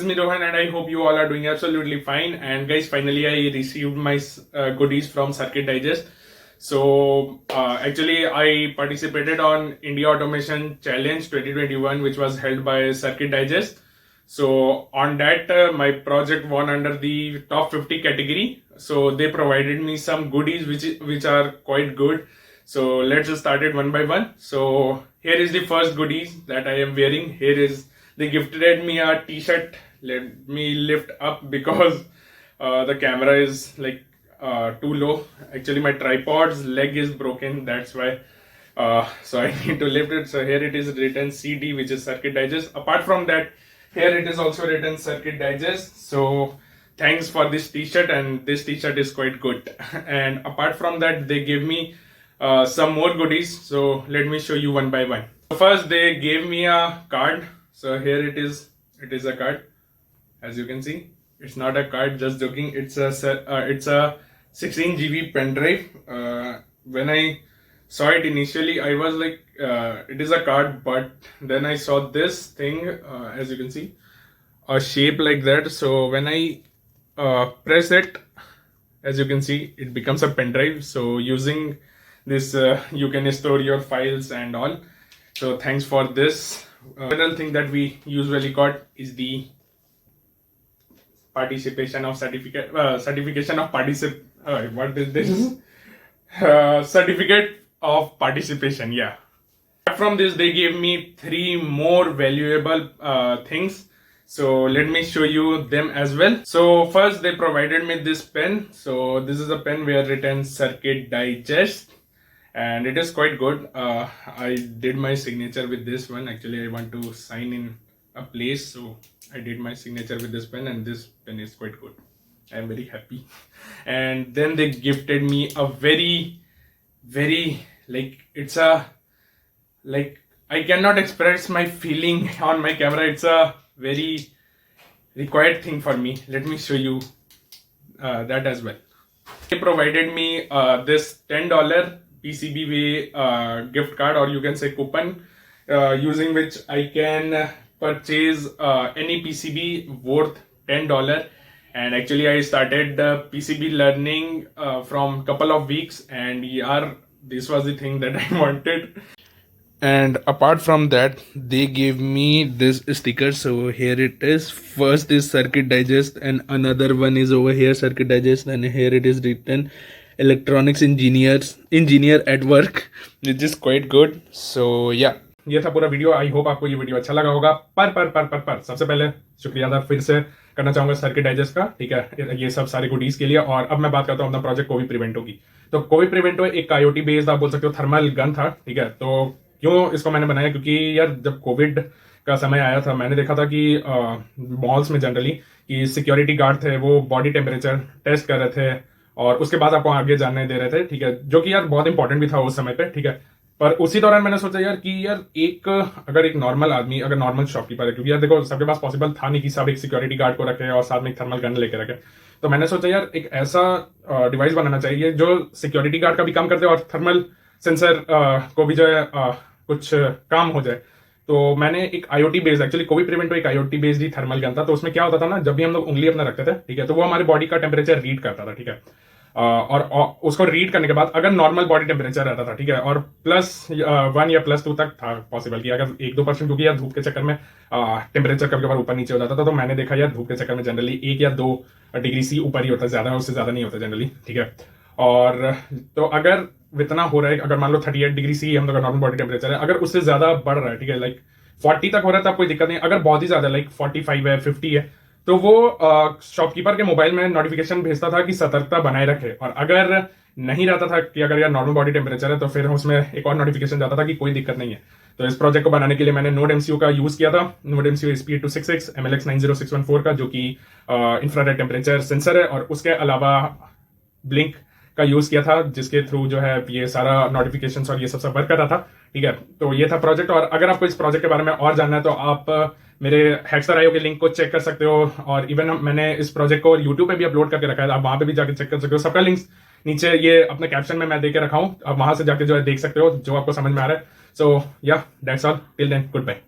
me Rohan and I hope you all are doing absolutely fine. And guys, finally I received my goodies from Circuit Digest. So actually I participated on India Automation Challenge 2021, which was held by Circuit Digest. So on that my project won under the top 50 category. So they provided me some goodies which are quite good. So let's just start it one by one. So here is the first goodies that I am wearing. Here is, they gifted me a t-shirt. Let me lift up because the camera is like too low. Actually my tripod's leg is broken, that's why. So I need to lift it. So here it is written CD, which is Circuit Digest. Apart from that, here it is also written Circuit Digest. So thanks for this t-shirt, and this t-shirt is quite good. And apart from that, they gave me some more goodies. So let me show you one by one. First they gave me a card. So here it is a card. As you can see, it's not a card, just joking. It's a 16 GB pen drive. When I saw it initially, I was like, it is a card, but then I saw this thing, as you can see, a shape like that. So when I press it, as you can see, it becomes a pen drive. So using this, you can store your files and all. So thanks for this. Another thing that we usually got is the participation of certificate, certification of what is this? Certificate of participation, yeah. Apart from this, they gave me 3 more valuable things. So let me show you them as well. So first they provided me this pen. So this is a pen where written Circuit Digest, and it is quite good. I did my signature with this one. Actually, I want to sign in a place, so I did my signature with this pen, and this pen is quite good. I am very happy. And then they gifted me a very like, it's a, like, I cannot express my feeling on my camera. It's a very required thing for me. Let me show you that as well. They provided me this $10 PCB gift card, or you can say coupon, using which I can purchase any PCB worth $10. And actually I started PCB learning from couple of weeks, and yeah, this was the thing that I wanted. And apart from that, they gave me this sticker. So here it is. First is Circuit Digest, and another one is over here, Circuit Digest, and here it is written Electronics Engineer at Work, which is quite good. So yeah, ये था पूरा video. I hope आपको ये video अच्छा लगा होगा. पर सबसे पहले शुक्रिया अदा फिर से करना चाहूंगा सर्किट डाइजेस्ट का, ठीक है, ये सब सारे गुडीज के लिए. और अब मैं बात करता हूँ अपना प्रोजेक्ट कोविड प्रिवेंटो की. तो कोविड प्रिवेंटो एक आईओटी बेस्ड, आप बोल सकते हो, थर्मल गन था, ठीक है. तो क्यों इसको मैंने बनाया? क्योंकि यार जब कोविड का समय आया था, मैंने देखा था कि मॉल्स में जनरली कि सिक्योरिटी गार्ड थे, वो बॉडी टेम्परेचर टेस्ट कर रहे थे और उसके बाद आपको आगे जाने दे रहे थे, ठीक है, जो कि यार बहुत इंपॉर्टेंट भी था उस समय पे, ठीक है. पर उसी दौरान मैंने सोचा यार कि यार अगर एक नॉर्मल आदमी, अगर नॉर्मल शॉपकीपर है, क्योंकि यार देखो सबके पास पॉसिबल था नहीं कि सब एक सिक्योरिटी गार्ड को रखे और साथ में एक थर्मल गन लेके रखे. तो मैंने सोचा यार एक ऐसा डिवाइस बनाना चाहिए जो सिक्योरिटी गार्ड का भी काम करते और थर्मल सेंसर को भी जो है कुछ काम हो जाए. तो मैंने एक आईओटी बेस्ड, एक्चुअली कोविड प्रिवेंटो एक आईओटी बेस्ड ही थर्मल गन था. तो उसमें क्या होता था ना, जब भी हम लोग उंगली अपना रखते थे, ठीक है, तो वो हमारे बॉडी का टेम्परेचर रीड करता था, ठीक है. और उसको रीड करने के बाद अगर नॉर्मल बॉडी टेम्परेचर रहता था, ठीक है, और +1 या +2 तक था पॉसिबल कि अगर 1-2%, क्योंकि यार धूप के चक्कर में टेम्परेचर कभी कभार ऊपर नीचे हो जाता था. तो मैंने देखा यार धूप के चक्कर में जनरली 1 या 2 डिग्री सी ऊपर ही होता है, ज्यादा उससे ज्यादा नहीं होता जनरली, ठीक है. और तो अगर इतना हो रहा है, अगर मान लो 38 डिग्री सी हम लोग का नॉर्मल बॉडी टेम्परेचर है, अगर उससे ज्यादा बढ़ रहा है, ठीक है, लाइक 40 तक हो रहा है, तब कोई दिक्कत नहीं. अगर बहुत ही ज्यादा लाइक 45 है, 50 है, तो वो शॉपकीपर के मोबाइल में नोटिफिकेशन भेजता था कि सतर्कता बनाए रखे. और अगर नहीं रहता था कि अगर यार नॉर्मल बॉडी टेम्परेचर है, तो फिर उसमें एक और नोटिफिकेशन जाता था कि कोई दिक्कत नहीं है. तो इस प्रोजेक्ट को बनाने के लिए मैंने नोड एमसीयू का यूज किया था. नोड एमसीयू SP866 MLX 90614 का, जो कि इंफ्रारेड टेम्परेचर सेंसर है, और उसके अलावा ब्लिंक का यूज किया था, जिसके थ्रू जो है ये सारा नोटिफिकेशन और ये सब वर्क कर रहा था, ठीक है. तो ये था प्रोजेक्ट. और अगर आपको इस प्रोजेक्ट के बारे में और जानना है तो आप मेरे हैक्सर.io के लिंक को चेक कर सकते हो. और इवन मैंने इस प्रोजेक्ट को यूट्यूब पे भी अपलोड करके रखा है, आप वहां पे भी जाके चेक कर सकते हो. सबका लिंक्स नीचे ये अपने कैप्शन में मैं दे के रखा हूं, आप वहां से जाके जो है देख सकते हो, जो आपको समझ में आ रहा है. So yeah that's all, till then, good bye.